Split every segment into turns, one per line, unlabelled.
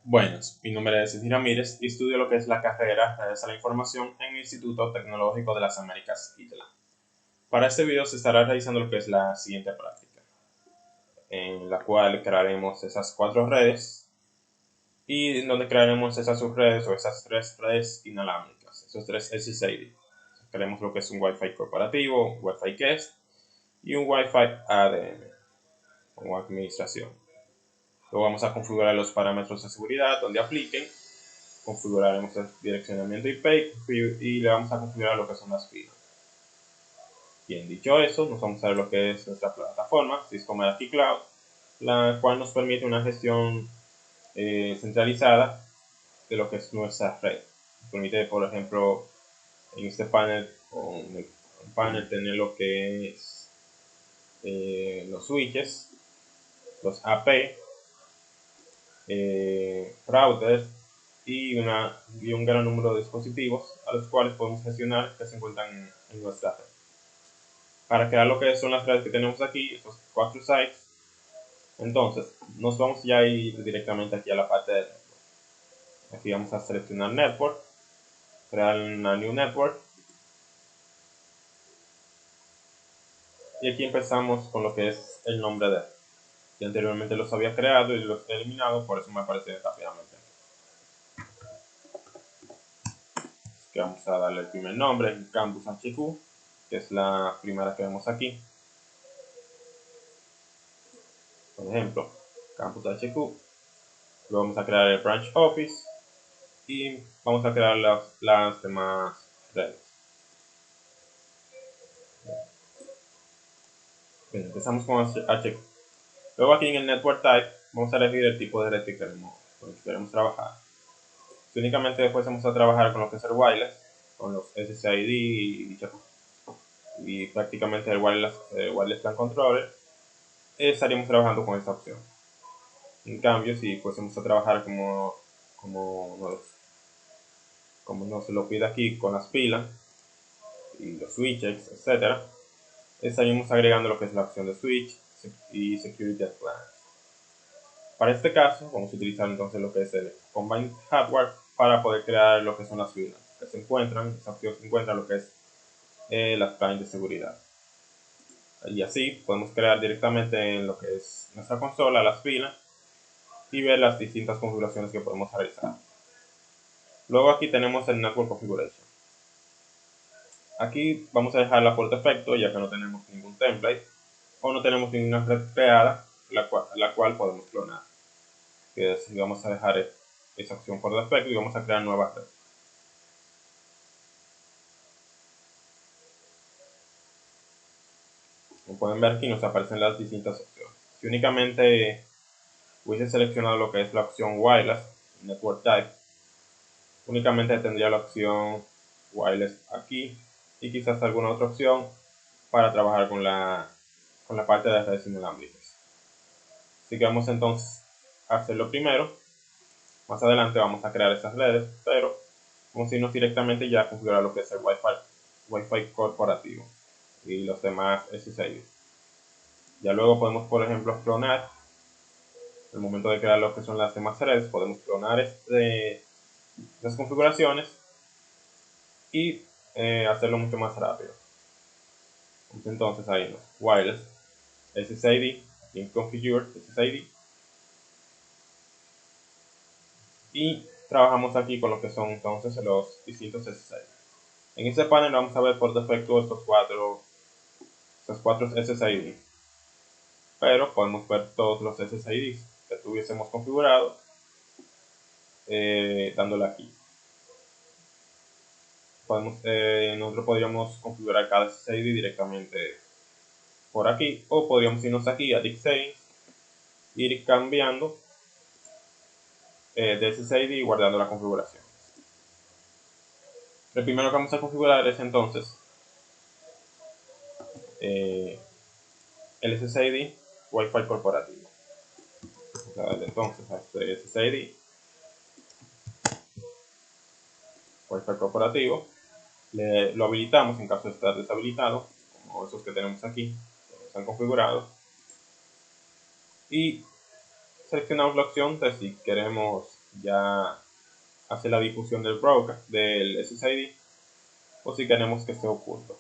Buenas, mi nombre es Edir Ramírez y estudio lo que es la carrera Redes a la Información en el Instituto Tecnológico de las Américas, ITLA. Para este video se estará realizando lo que es la siguiente práctica, en la cual crearemos esas 4 redes y en donde crearemos esas subredes o esas 3 redes inalámbricas, esos 3 SSID. Crearemos lo que es un Wi-Fi corporativo, un Wi-Fi guest y un Wi-Fi ADM como administración. Luego vamos a configurar los parámetros de seguridad donde apliquen. Configuraremos el direccionamiento IP y le vamos a configurar lo que son las filas. Bien, dicho eso, nos vamos a ver lo que es nuestra plataforma, Cisco Meraki Cloud, la cual nos permite una gestión centralizada de lo que es nuestra red. Nos permite, por ejemplo, en este panel, tener lo que es los switches, los AP, routers y un gran número de dispositivos a los cuales podemos gestionar que se encuentran en nuestra red. Para crear lo que son las redes que tenemos aquí, estos 4 sites, entonces nos vamos ya a ir directamente aquí a la parte de network. Aquí vamos a seleccionar network, crear una new network y aquí empezamos con lo que es el nombre de red. Yo anteriormente los había creado y los he eliminado, por eso me aparece rápidamente. Que vamos a darle el primer nombre, Campus HQ, que es la primera que vemos aquí. Por ejemplo, Campus HQ. Luego vamos a crear el Branch Office y vamos a crear las demás redes. Bien, empezamos con HQ. Luego aquí en el Network Type vamos a elegir el tipo de red que queremos trabajar. Si únicamente después vamos a trabajar con lo que es el wireless, con los SSID y prácticamente el wireless LAN controller, estaríamos trabajando con esta opción. En cambio, si fuésemos a trabajar como nos lo pide aquí con las pilas y los switches, etc., estaríamos agregando lo que es la opción de switch y security advanced. Para este caso, vamos a utilizar entonces lo que es el Combined Hardware para poder crear lo que son las filas que se encuentran. Esa opción se encuentra lo que es las planes de seguridad. Y así podemos crear directamente en lo que es nuestra consola las filas y ver las distintas configuraciones que podemos realizar. Luego aquí tenemos el Network Configuration. Aquí vamos a dejarla por defecto ya que no tenemos ningún template o no tenemos ninguna red creada la cual podemos clonar. Y vamos a dejar esa opción por defecto y vamos a crear nuevas redes. Como pueden ver aquí nos aparecen las distintas opciones. Si únicamente hubiese seleccionado lo que es la opción Wireless Network Type, únicamente tendría la opción Wireless aquí y quizás alguna otra opción para trabajar con la parte de redes inalámbricas. Así que vamos entonces a hacerlo primero. Más adelante vamos a crear esas redes, pero vamos a irnos directamente ya a configurar lo que es el Wi-Fi corporativo y los demás SSID. Ya luego podemos, por ejemplo, clonar. En el momento de crear lo que son las demás redes, podemos clonar las configuraciones y hacerlo mucho más rápido. Entonces ahí los wireless SSID, link configure SSID, y trabajamos aquí con lo que son entonces los distintos SSID. En este panel vamos a ver por defecto estos cuatro SSID, pero podemos ver todos los SSIDs que tuviésemos configurado dándole aquí. Nosotros podríamos configurar cada SSID directamente por aquí, o podríamos irnos aquí a Disk Settings, ir cambiando de SSID y guardando la configuración. El primero que vamos a configurar es entonces el SSID Wi-Fi corporativo. Vamos a darle entonces a este SSID Wi-Fi corporativo, lo habilitamos en caso de estar deshabilitado, como esos que tenemos aquí, que están configurados, y seleccionamos la opción de si queremos ya hace la difusión del broker, del SSID, o si queremos que esté oculto.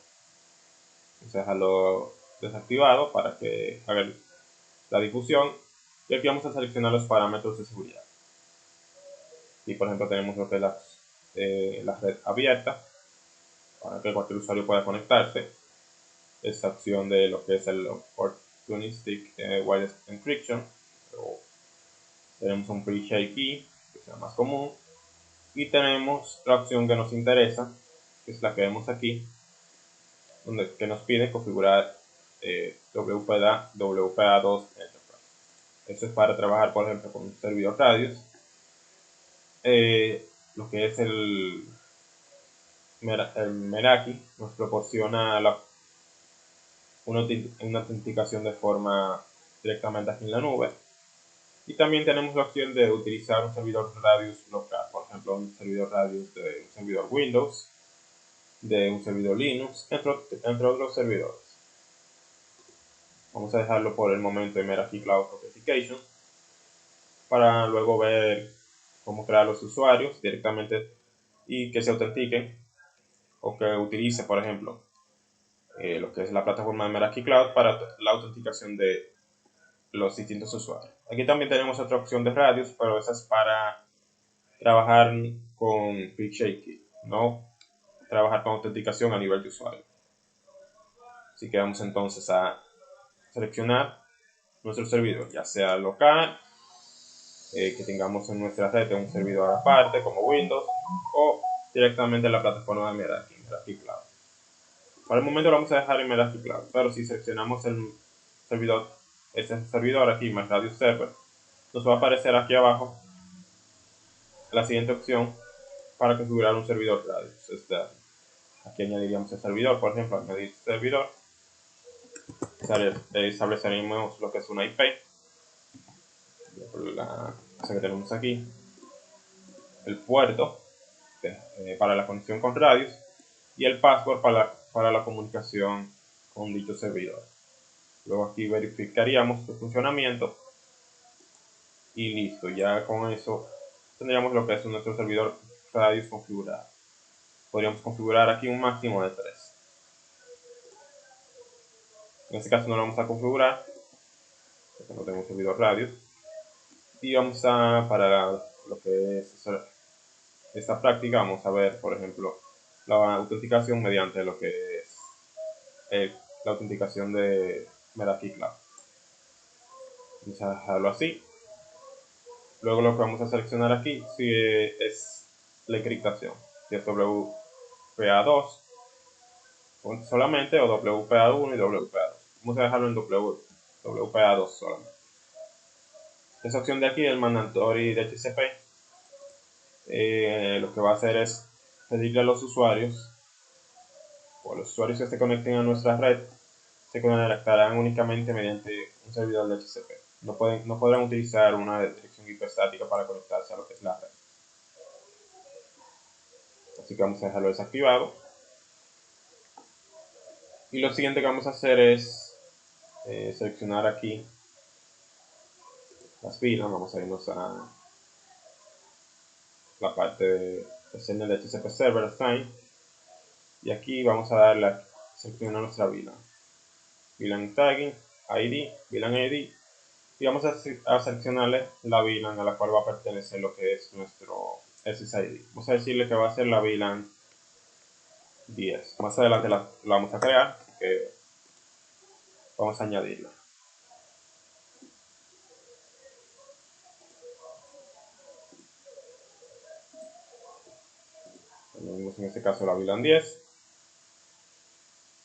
Vamos a dejarlo desactivado para que haga la difusión, y aquí vamos a seleccionar los parámetros de seguridad. Y por ejemplo tenemos lo que es la red abierta, para que cualquier usuario pueda conectarse. Esta opción de lo que es el Opportunistic Wireless Encryption. Tenemos un pre-share key, que es la más común. Y tenemos la opción que nos interesa, que es la que vemos aquí, que nos pide configurar WPA2 Enterprise. Esto es para trabajar, por ejemplo, con un servidor Radius. Lo que es el Meraki nos proporciona una autenticación de forma directamente aquí en la nube. Y también tenemos la opción de utilizar un servidor Radius local, por ejemplo, un servidor Radius de un servidor Windows, de un servidor Linux, entre otros servidores. Vamos a dejarlo por el momento en Meraki Cloud Authentication para luego ver cómo crear los usuarios directamente y que se autentiquen, o que utilice, por ejemplo, lo que es la plataforma de Meraki Cloud para la autenticación de los distintos usuarios. Aquí también tenemos otra opción de Radius, pero esa es para trabajar con pre-share, no trabajar con autenticación a nivel de usuario. Así que vamos entonces a seleccionar nuestro servidor, ya sea local, que tengamos en nuestra red un servidor aparte como Windows, o directamente en la plataforma de Meraki Cloud. Por el momento lo vamos a dejar en Meraki Cloud, pero si seleccionamos el servidor, este servidor aquí, más Radius Server, nos va a aparecer aquí abajo la siguiente opción para configurar un servidor Radius. Aquí añadiríamos el servidor, por ejemplo, añadir servidor, estableceremos lo que es una IP, la que tenemos aquí, el puerto para la conexión con Radius y el password para la comunicación con dicho servidor. Luego aquí verificaríamos su funcionamiento y listo. Ya con eso tendríamos lo que es nuestro servidor Radius configurado. Podríamos configurar aquí un máximo de 3. En este caso no lo vamos a configurar porque no tenemos servidor Radius. Y vamos para lo que es esta práctica, vamos a ver, por ejemplo, la autenticación mediante lo que es la autenticación de Meraki Cloud. Vamos a dejarlo así. Luego lo que vamos a seleccionar aquí es la encriptación, si es WPA2 solamente, o WPA1 y WPA2. Vamos a dejarlo en WPA2 solamente. Esa opción de aquí, el mandatory DHCP, lo que va a hacer es pedirle a los usuarios, o los usuarios que se conecten a nuestra red, se conectarán únicamente mediante un servidor DHCP. No podrán utilizar una dirección IP estática para conectarse a lo que es la red. Así que vamos a dejarlo desactivado. Y lo siguiente que vamos a hacer es seleccionar aquí las VLAN. Vamos a irnos a la parte de el DHCP Server Assign. Y aquí vamos a darle a seleccionar nuestra VLAN. VLAN Tagging, ID, VLAN ID. Y vamos a seleccionarle la VLAN a la cual va a pertenecer lo que es nuestro SSID. Vamos a decirle que va a ser la VLAN 10. Más adelante la vamos a crear, que vamos a añadirla. Añadimos en este caso la VLAN 10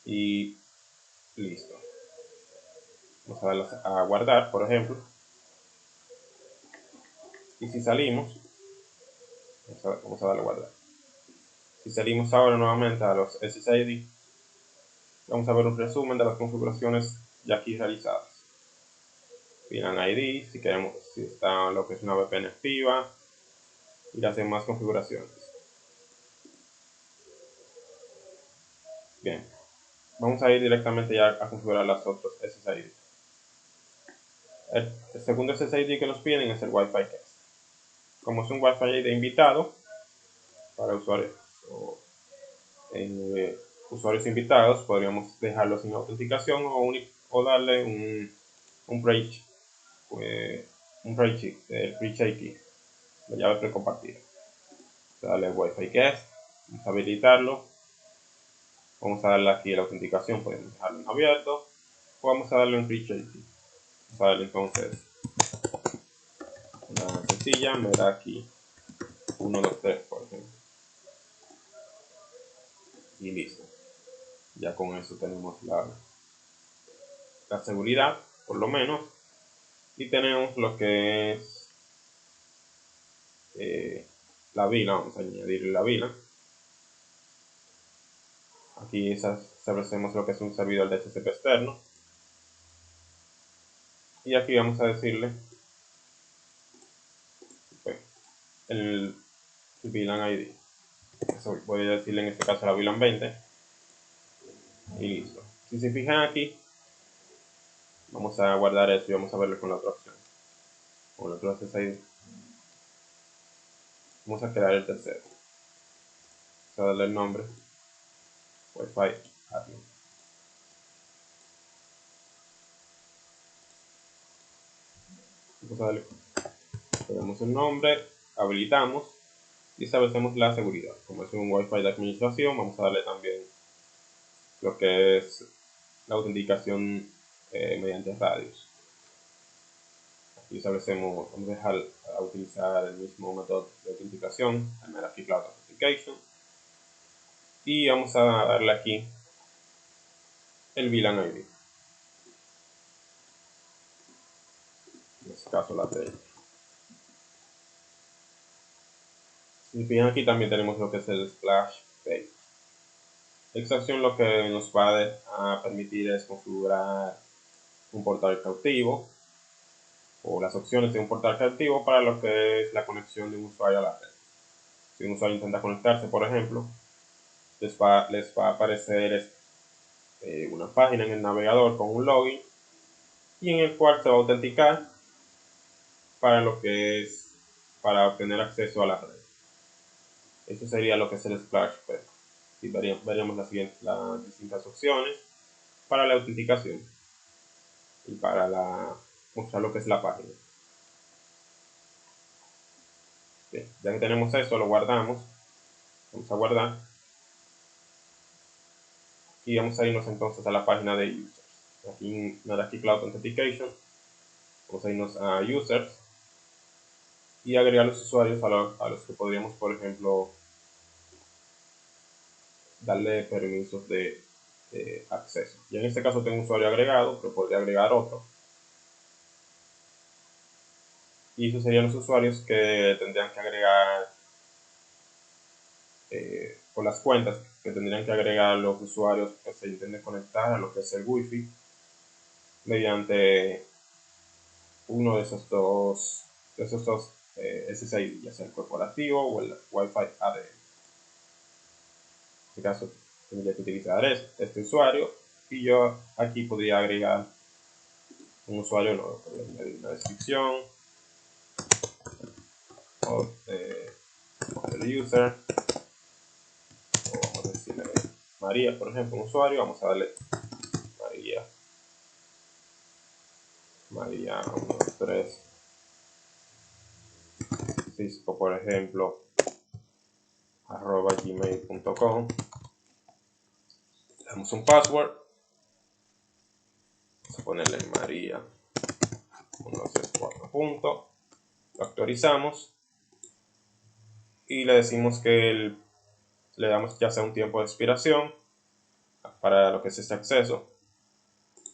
y listo. Vamos a darle a guardar, por ejemplo. Y si salimos, vamos a darle a guardar. Si salimos ahora nuevamente a los SSID, vamos a ver un resumen de las configuraciones ya aquí realizadas. VLAN ID, si está lo que es una VPN activa y las demás configuraciones. Bien, vamos a ir directamente ya a configurar las otras SSID. El segundo SSID que nos piden es el Wi-Fi Guest. como es un Wi-Fi de invitado para usuarios usuarios invitados, podríamos dejarlo sin autenticación o darle un bridge, un bridge, el bridge ID, la llave precompartida. Darle Wi-Fi guest, vamos a habilitarlo, vamos a darle aquí la autenticación, podemos dejarlo en abierto, o vamos a darle un bridge ID. Vamos a darle entonces una sencilla, me da aquí 1, 2, 3, por ejemplo, y listo. Ya con eso tenemos la seguridad, por lo menos, y tenemos lo que es la vila. Vamos a añadir la vila. Aquí establecemos lo que es un servidor de DHCP externo, y aquí vamos a decirle pues, el VLAN ID. Eso voy a decirle en este caso la VLAN 20 y listo. Si se fijan aquí, vamos a guardar eso y vamos a verlo con la otra opción, con el otro SSID. Vamos a crear el tercero, vamos a darle el nombre Wi-Fi admin. Vamos a darle, ponemos el nombre, habilitamos y establecemos la seguridad. Como es un Wi-Fi de administración, vamos a darle también lo que es la autenticación mediante radios. Aquí establecemos, vamos a dejar a utilizar el mismo método de autenticación, el Meraki Cloud Authentication, y vamos a darle aquí el VLAN ID, en este caso la T. Si fijan aquí también tenemos lo que es el Splash Page. Esta acción lo que nos va a permitir es configurar un portal cautivo o las opciones de un portal cautivo para lo que es la conexión de un usuario a la red. Si un usuario intenta conectarse, por ejemplo, les va a aparecer una página en el navegador con un login y en el cual se va a autenticar para lo que es para obtener acceso a la red. Eso sería lo que es el Splash Pad. Y veríamos las distintas opciones para la autenticación y para mostrar lo que es la página. Bien, ya que tenemos eso, lo guardamos. Vamos a guardar y vamos a irnos entonces a la página de users. Aquí en Meraki Cloud Authentication vamos a irnos a users y agregar los usuarios a los que podríamos, por ejemplo, darle permisos de acceso. Y en este caso tengo un usuario agregado, pero podría agregar otro. Y esos serían los usuarios que tendrían que agregar, o las cuentas que tendrían que agregar los usuarios que se intenten conectar a lo que es el Wi-Fi mediante uno de esos dos SSID, ya sea el corporativo o el Wi-Fi ADN. En este caso tendría que utilizar este usuario y yo aquí podría agregar un usuario nuevo, podría añadir una descripción del user, o vamos a decirle María, por ejemplo, un usuario, vamos a darle María 123 Cisco, por ejemplo, @gmail.com. Le damos un password, vamos a ponerle María 164. Lo actualizamos y le decimos que le damos ya sea un tiempo de expiración para lo que es este acceso,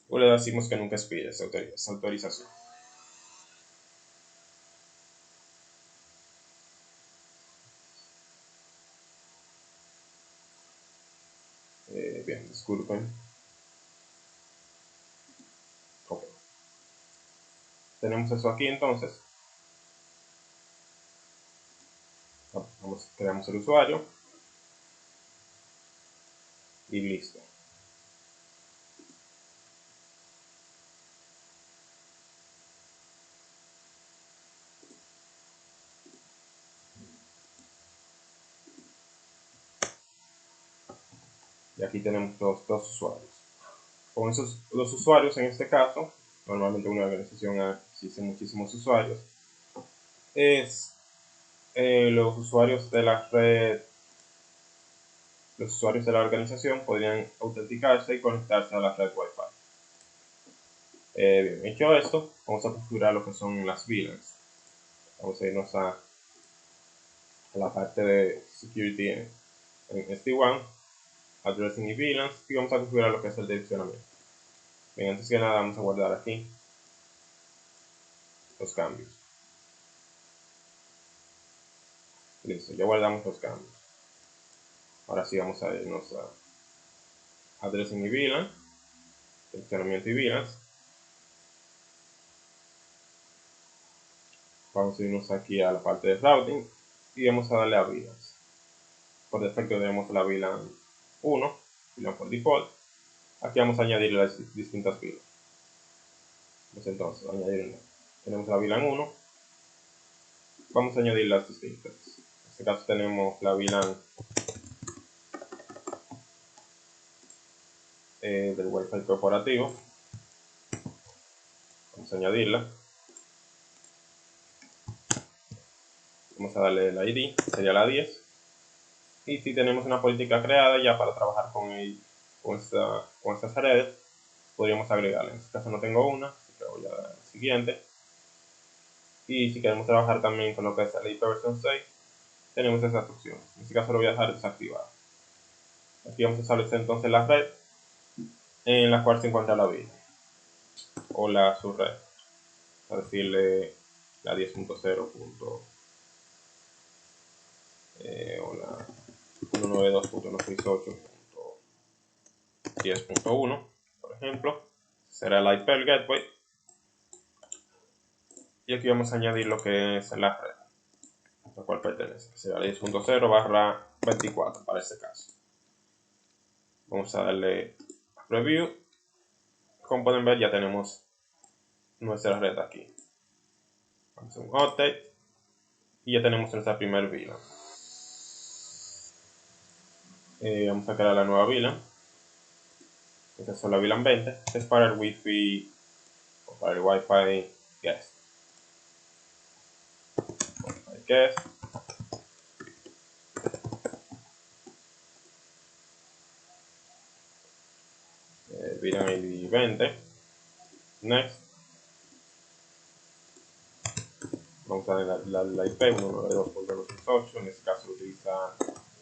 o le decimos que nunca expire esa autorización. Bien, disculpen. Ok. Tenemos eso aquí entonces. Creamos el usuario y listo. Y aquí tenemos los dos usuarios. Con esos dos usuarios, en este caso, normalmente una organización existen muchísimos usuarios, es los usuarios de la red, los usuarios de la organización podrían autenticarse y conectarse a la red Wi-Fi. Bien, hecho esto, vamos a configurar lo que son las VLANs. Vamos a irnos a la parte de Security en SD-WAN, Addressing y VLANs, y vamos a configurar lo que es el direccionamiento. Bien, antes que nada vamos a guardar aquí los cambios. Listo, ya guardamos los cambios. Ahora sí vamos a irnos a Addressing y VLAN, direccionamiento y VLANs. Vamos a irnos aquí a la parte de Routing y vamos a darle a VLANs. Por defecto tenemos la VLAN 1, VLAN por default. Aquí vamos a añadir las distintas VLANs. Pues entonces, añadir, tenemos la VLAN 1. Vamos a añadir las distintas. En este caso tenemos la VLAN del Wi-Fi corporativo. Vamos a añadirla. Vamos a darle el ID, sería la 10. Y si tenemos una política creada ya para trabajar con estas redes, podríamos agregarla. En este caso no tengo una, así que voy a dar la siguiente. Y si queremos trabajar también con lo que es la IPv6, tenemos esas opciones. En este caso lo voy a dejar desactivado. Aquí vamos a establecer entonces la red en la cual se encuentra la VLAN o la subred. A decirle la 10.0. O la 192.168.10.1, por ejemplo. Será el IP Gateway. Y aquí vamos a añadir lo que es la red a la cual pertenece, que será la 10.0/24 para este caso. Vamos a darle a Preview. Como pueden ver, ya tenemos nuestra red aquí. Vamos a un update y ya tenemos nuestra primera VLAN. Vamos a crear la nueva VLAN. Esta es la VLAN 20. Esta es para el Wi-Fi o para el Wi-Fi Guest. Guest. VLAN ID 20. Next. Vamos a darle la IP 192.168. En este caso utiliza la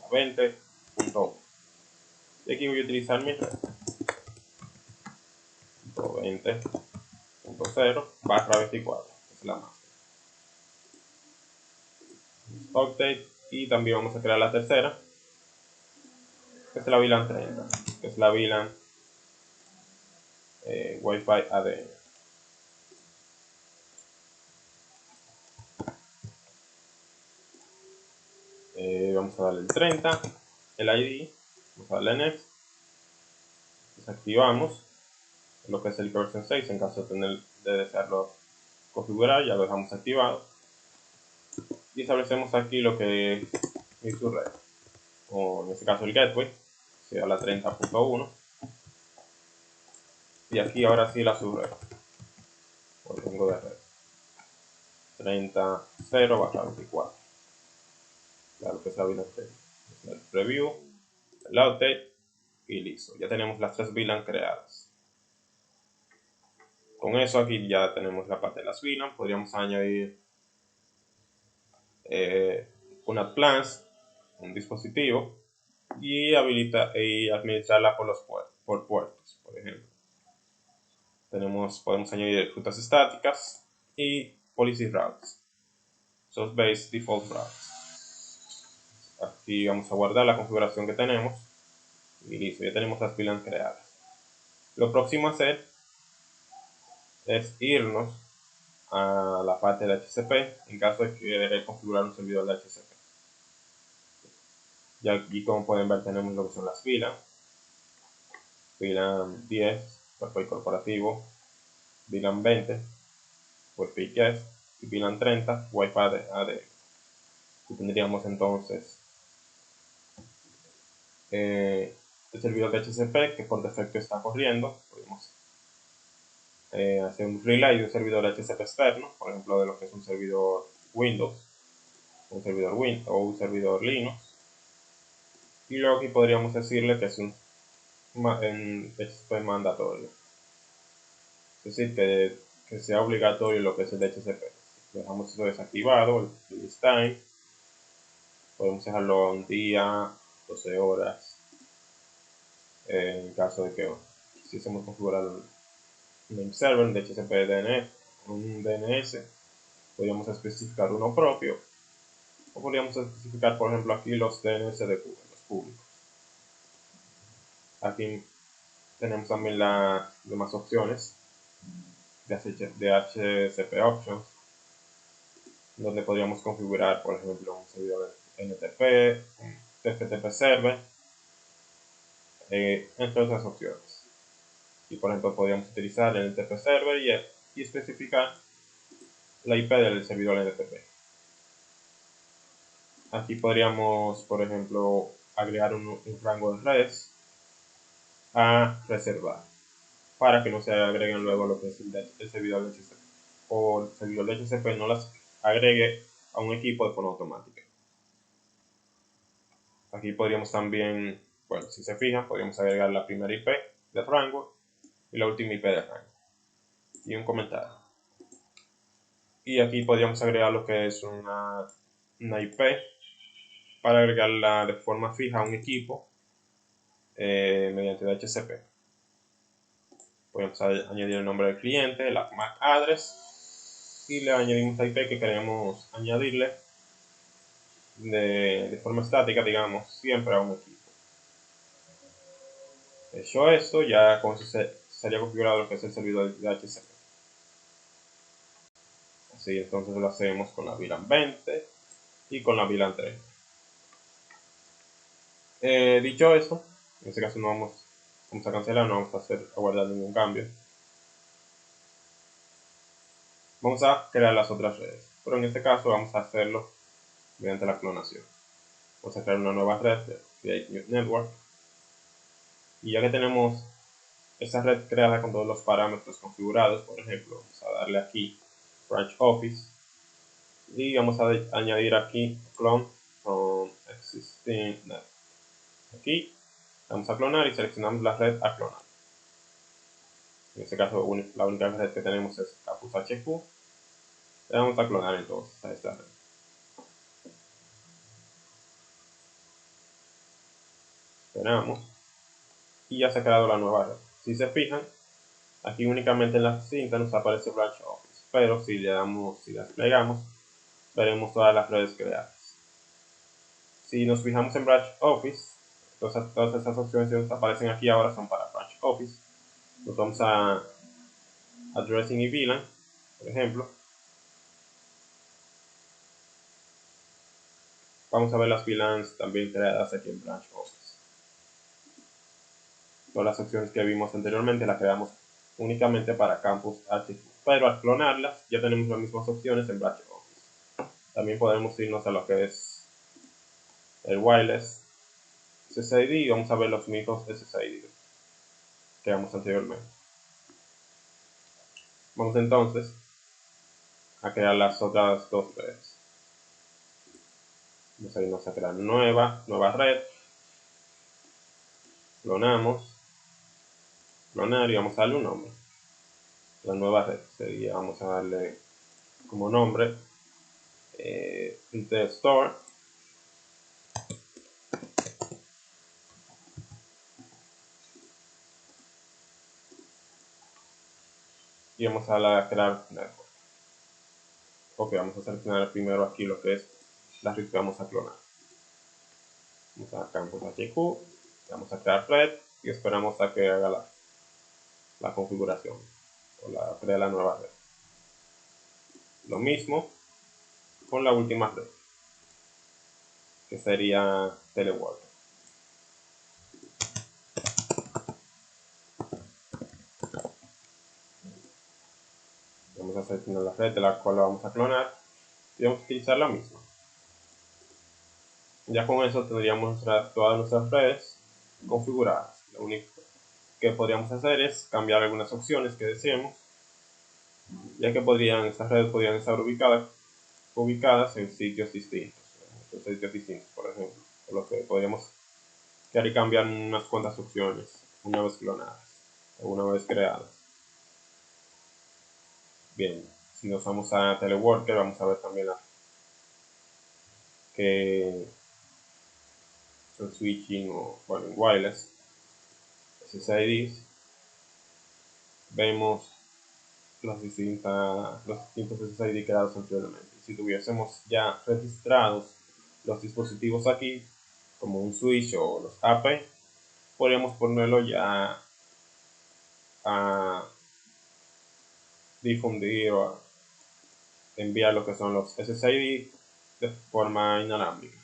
20.1. Y aquí voy a utilizar mi red 20.0/24. Es la más. Update. Y también vamos a crear la tercera, que es la VLAN 30, que es la VLAN Wi-Fi ADN. Vamos a darle el 30, el ID, vamos a darle Next, desactivamos lo que es el IPv6 en caso de desearlo configurar, ya lo dejamos activado y establecemos aquí lo que es mi subred, o en este caso el gateway, sea la 30.1, y aquí ahora sí la subred, o tengo de red 30.0/24, claro que es la VLAN 30, el preview, el update y listo, ya tenemos las tres VLAN creadas. Con eso aquí ya tenemos la parte de las VLAN, podríamos añadir una plans, un dispositivo y administrarla por puertos, por ejemplo. Podemos añadir rutas estáticas y policy routes, source based default routes. Aquí vamos a guardar la configuración que tenemos y listo, ya tenemos las VLAN creadas. Lo próximo a hacer es irnos a la parte de HCP en caso de querer configurar un servidor de HCP. Ya aquí, como pueden ver, tenemos lo que son las VLAN. VLAN 10, Wi-Fi corporativo. VLAN 20, Wi-Fi guest. Y VLAN 30, Wi-Fi ADN. Y tendríamos entonces el servidor de DHCP que por defecto está corriendo. Podemos hacer un relay de un servidor DHCP externo, por ejemplo de lo que es un servidor Windows, un servidor Win o un servidor Linux. Y luego aquí podríamos decirle que es un DHCP mandatorio, es decir, que sea obligatorio lo que es el DHCP. Dejamos eso desactivado, el release time, podemos dejarlo un día, 12 horas, en caso de que quisiésemos configurar un name server, un DHCP DNS, un DNS, podríamos especificar uno propio, o podríamos especificar, por ejemplo, aquí los DNS de Google, los públicos. Aquí tenemos también las demás opciones de DHCP Options, donde podríamos configurar, por ejemplo, un servidor NTP, un TFTP Server, entre otras opciones. Y por ejemplo, podríamos utilizar el NTP Server y especificar la IP del servidor NTP. Aquí podríamos, por ejemplo, agregar un rango de redes a reservar, para que no se agreguen luego lo que es el servidor de DHCP, o el servidor de DHCP no las agregue a un equipo de forma automática. Aquí podríamos también, bueno, si se fijan, podríamos agregar la primera IP del rango y la última IP del rango y un comentario. Y aquí podríamos agregar lo que es una IP para agregarla de forma fija a un equipo mediante DHCP. Podemos añadir el nombre del cliente, la MAC address, y le añadimos la IP que queremos añadirle de forma estática, digamos, siempre a un equipo. Hecho esto, ya con eso sería configurado lo que es el servidor de DHCP. Así entonces lo hacemos con la VLAN 20 y con la VLAN 30. Dicho esto, en este caso no vamos a cancelar, no vamos a guardar ningún cambio. Vamos a crear las otras redes, pero en este caso vamos a hacerlo mediante la clonación. Vamos a crear una nueva red de Create New Network, y ya que tenemos esa red creada con todos los parámetros configurados, por ejemplo, vamos a darle aquí Branch Office y vamos a añadir aquí Clone from Existing Network. Aquí vamos a clonar y seleccionamos la red a clonar. En este caso la única red que tenemos es Campus HQ. Le vamos a clonar entonces a esta red. Esperamos y ya se ha creado la nueva red. Si se fijan, aquí únicamente en la cinta nos aparece Branch Office, pero si desplegamos, veremos todas las redes creadas. Si nos fijamos en Branch Office, todas estas opciones que nos aparecen aquí ahora son para Branch Office. Nos vamos a Addressing y VLAN, por ejemplo. Vamos a ver las VLANs también creadas aquí en Branch Office. Todas las opciones que vimos anteriormente las creamos únicamente para Campus HQ, pero al clonarlas ya tenemos las mismas opciones en Branch Office. También podemos irnos a lo que es el Wireless SSID y vamos a ver los mismos SSID que creamos anteriormente. Vamos entonces a crear las otras dos redes. Vamos a irnos a crear nueva red, clonamos, clonar y vamos a darle un nombre. La nueva red sería, vamos a darle como nombre The Store. Y vamos a crear network. Ok, vamos a seleccionar primero aquí lo que es la red que vamos a clonar. Vamos a Campus HQ, vamos a crear red y esperamos a que haga la configuración o crea la nueva red. Lo mismo con la última red, que sería Telework. Vamos a seleccionar la red de la cual vamos a clonar y vamos a utilizar la misma. Ya con eso tendríamos todas nuestras redes configuradas. Lo único que podríamos hacer es cambiar algunas opciones que deseemos, ya que estas redes podrían estar ubicadas en sitios distintos, por ejemplo, por lo que podríamos cambiar unas cuantas opciones una vez clonadas o una vez creadas. Bien, si nos vamos a Teleworker, vamos a ver también que el switching o bueno, en wireless SSIDs vemos los distintos SSID creados anteriormente. Si tuviésemos ya registrados los dispositivos aquí, como un switch o los AP, podríamos ponerlo ya a difundir o a enviar lo que son los SSID de forma inalámbrica.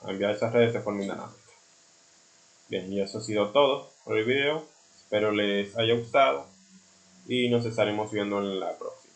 A enviar esas redes de forma inalámbrica. Bien, y eso ha sido todo por el video. Espero les haya gustado y nos estaremos viendo en la próxima.